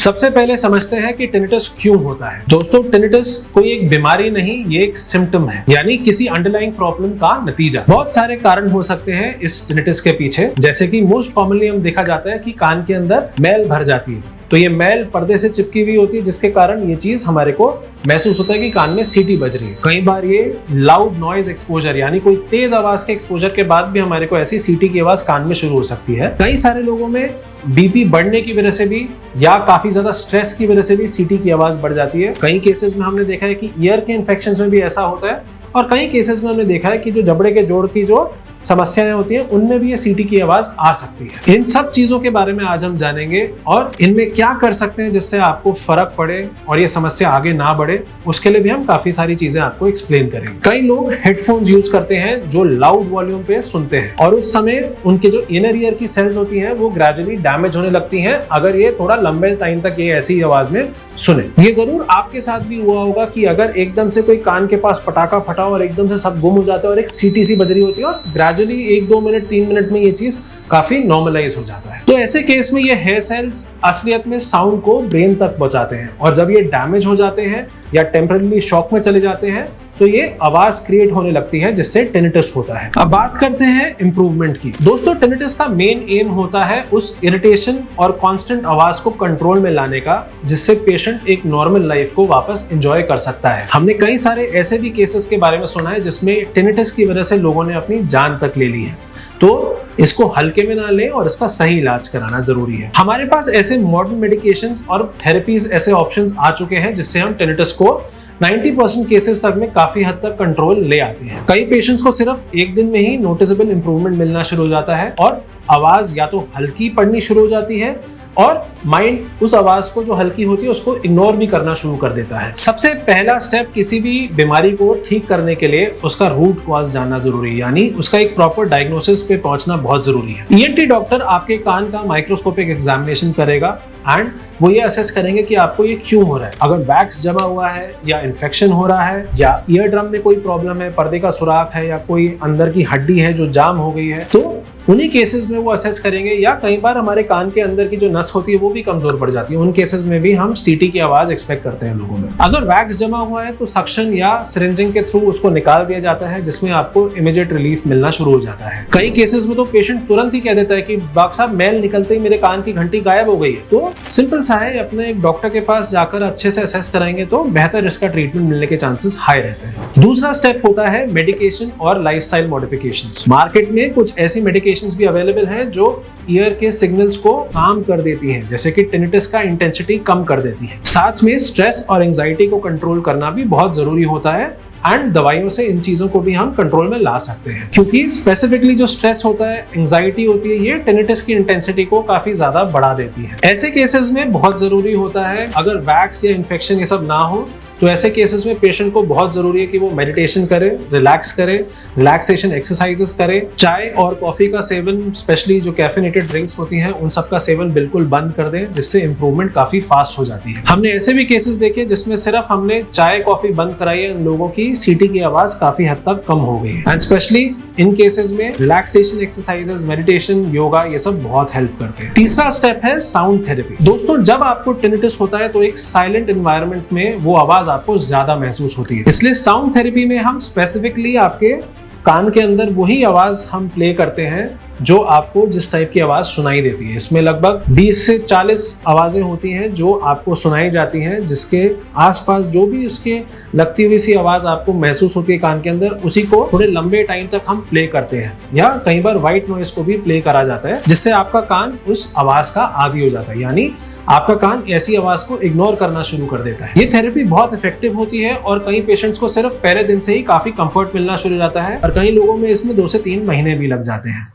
सबसे पहले समझते हैं कि टिनिटस क्यों होता है। दोस्तों, टिनिटस कोई एक बीमारी नहीं, ये एक सिम्टम है, यानी किसी अंडरलाइंग प्रॉब्लम का नतीजा। बहुत सारे कारण हो सकते हैं इस टिनिटस के पीछे, जैसे कि मोस्ट कॉमनली हम देखा जाता है कि कान के अंदर मैल भर जाती है, तो ये मैल पर्दे से चिपकी हुई होती है, जिसके कारण ये चीज हमारे को महसूस होता है कि कान में सीटी बज रही है। कई बार ये लाउड नॉइज एक्सपोजर, यानी कोई तेज आवाज के एक्सपोजर के बाद भी हमारे को ऐसी सीटी की आवाज कान में शुरू हो सकती है। कई सारे लोगों में बीपी बढ़ने की वजह से भी या काफी ज्यादा स्ट्रेस की वजह से भी सीटी की आवाज बढ़ जाती है। कई केसेस में हमने देखा है कि ईयर के इन्फेक्शंस में भी ऐसा होता है, और कई केसेस में हमने देखा है कि जो जबड़े के जोड़ की जो समस्याएं होती हैं उनमें भी ये सीटी की आवाज आ सकती है। इन सब चीजों के बारे में आज हम जानेंगे और इनमें क्या कर सकते हैं जिससे आपको फर्क पड़े और ये समस्या आगे ना बढ़े। उसके लिए भी हम काफी सारी चीजें आपको एक्सप्लेन करेंगे। कई लोग हेडफोन्स यूज करते हैं जो लाउड वॉल्यूम पे सुनते हैं, और उस समय उनके जो इनर ईयर की सेल्स होती हैं वो ग्रेजुअली डैमेज होने लगती हैं अगर ये थोड़ा लंबे टाइम तक ये ऐसी आवाज में सुने। ये जरूर आपके साथ भी हुआ होगा कि अगर एकदम से कोई कान के पास पटाखा फटा और एकदम से सब गुम हो जाता है और एक सीटी सी बज रही होती है और ग्रेजुअली 1-2 मिनट 3 मिनट में ये चीज काफी नॉर्मलाइज हो जाता है। तो ऐसे केस में ये हेयर सेल्स असलियत में साउंड को ब्रेन तक पहुंचाते हैं, और जब ये डैमेज हो जाते हैं या टेम्परेरी शॉक में चले जाते हैं तो ये आवाज क्रिएट होने लगती है, जिससे टिनिटस होता है। अब बात करते हैं इंप्रूवमेंट की। दोस्तों, टिनिटस का मेन एम होता है उस इरिटेशन और कांस्टेंट आवाज को कंट्रोल में लाने का, जिससे पेशेंट एक नॉर्मल लाइफ को वापस एंजॉय कर सकता है। हमने कई सारे ऐसे भी केसेस के बारे में सुना है जिसमें टिनिटस की वजह से लोगों ने अपनी जान तक ले ली है। तो इसको हल्के में ना लें और इसका सही इलाज कराना जरूरी है। हमारे पास ऐसे मॉडर्न मेडिकेशंस और थेरेपीज, ऐसे ऑप्शंस आ चुके हैं जिससे हम टिनिटस को 90% केसेस तक में काफी हद तक कंट्रोल ले आते हैं। कई पेशेंट्स को सिर्फ एक दिन में ही नोटिसेबल इंप्रूवमेंट मिलना शुरू हो जाता है और आवाज या तो हल्की पड़नी शुरू हो जाती है, और माइंड उस आवाज को जो हल्की होती है उसको इग्नोर भी करना शुरू कर देता है। सबसे पहला स्टेप किसी भी बीमारी को ठीक करने के लिए उसका रूट कॉज जानना जरूरी है, यानी उसका एक प्रॉपर डायग्नोसिस पे पहुंचना बहुत जरूरी है। ईएनटी डॉक्टर आपके कान का माइक्रोस्कोपिक एग्जामिनेशन करेगा एंड वो ये असेस करेंगे कि आपको ये क्यों हो रहा है। अगर वैक्स जमा हुआ है या इन्फेक्शन हो रहा है या ईयर ड्रम में कोई प्रॉब्लम है, पर्दे का सुराख है या कोई अंदर की हड्डी है जो जाम हो गई है, तो उन्हीं केसेस में वो असेस करेंगे। या कई बार हमारे कान के अंदर की जो नस होती है वो भी कमजोर पड़ जाती है, उन केसेस में भी हम सीटी की आवाज एक्सपेक्ट करते हैं लोगों में। अगर वैक्स जमा हुआ है तो सक्शन या सिरिंजिंग के थ्रू उसको निकाल दिया जाता है, जिसमें आपको इमीडिएट रिलीफ मिलना शुरू हो जाता है। कई केसेस में तो पेशेंट तुरंत ही कह देता है कि डॉक्टर साहब, मैल निकलते ही मेरे कान की घंटी गायब हो गई है। तो सिंपल सा है, अपने एक डॉक्टर के पास जाकर अच्छे से असेस कराएंगे तो बेहतर इसका ट्रीटमेंट मिलने के चांसेस हाई रहते हैं। दूसरा स्टेप होता है मेडिकेशन और लाइफस्टाइल मॉडिफिकेशंस। मार्केट में कुछ ऐसी मेडिकेशंस भी अवेलेबल है जो ईयर के सिग्नल्स को काम कर देती हैं, जैसे कि टिनिटस का इंटेंसिटी कम कर देती है। साथ में स्ट्रेस और एंजाइटी को कंट्रोल करना भी बहुत जरूरी होता है, एंड दवाइयों से इन चीजों को भी हम कंट्रोल में ला सकते हैं, क्योंकि स्पेसिफिकली जो स्ट्रेस होता है, एंजाइटी होती है, ये टिनिटस की इंटेंसिटी को काफी ज्यादा बढ़ा देती है। ऐसे केसेस में बहुत जरूरी होता है, अगर वैक्स या इन्फेक्शन ये सब ना हो तो ऐसे केसेस में पेशेंट को बहुत जरूरी है कि वो मेडिटेशन करे, रिलैक्स करे, रिलैक्सेशन एक्सरसाइजेस करे। चाय और कॉफी का सेवन, स्पेशली जो कैफिनेटेड ड्रिंक्स होती हैं, उन सब का सेवन बिल्कुल बंद कर दें, जिससे इंप्रूवमेंट काफी फास्ट हो जाती है। हमने ऐसे भी केसेस देखे जिसमें सिर्फ हमने चाय कॉफी बंद कराई है, लोगों की सीटी की आवाज काफी हद तक कम हो गई है। एंड स्पेशली इन केसेस में रिलैक्सेशन एक्सरसाइजेस, मेडिटेशन, योगा, ये सब बहुत हेल्प करते हैं। तीसरा स्टेप है साउंड थेरेपी। दोस्तों, जब आपको टिनिटस होता है तो एक साइलेंट एनवायरनमेंट में वो आवाज आपको ज्यादा महसूस होती है, इसलिए साउंड थेरेपी में हम स्पेसिफिकली आपके कान के अंदर वही आवाज हम प्ले करते हैं जो आपको जिस टाइप की आवाज सुनाई देती है। इसमें लगभग 20 से 40 आवाजें होती हैं जो आपको सुनाई जाती हैं, जिसके आसपास जो भी उसके लगती हुई सी आवाज आपको महसूस होती है कान के अंदर, उसी को थोड़े लंबे टाइम तक हम प्ले करते हैं, या कई बार व्हाइट नॉइज को भी प्ले करा जाता है, जिससे आपका कान उस आवाज का आदी हो जाता है, यानी आपका कान ऐसी आवाज को इग्नोर करना शुरू कर देता है। ये थेरेपी बहुत इफेक्टिव होती है और कई पेशेंट्स को सिर्फ पहले दिन से ही काफी कंफर्ट मिलना शुरू हो जाता है, और कई लोगों में इसमें 2 से 3 महीने भी लग जाते हैं।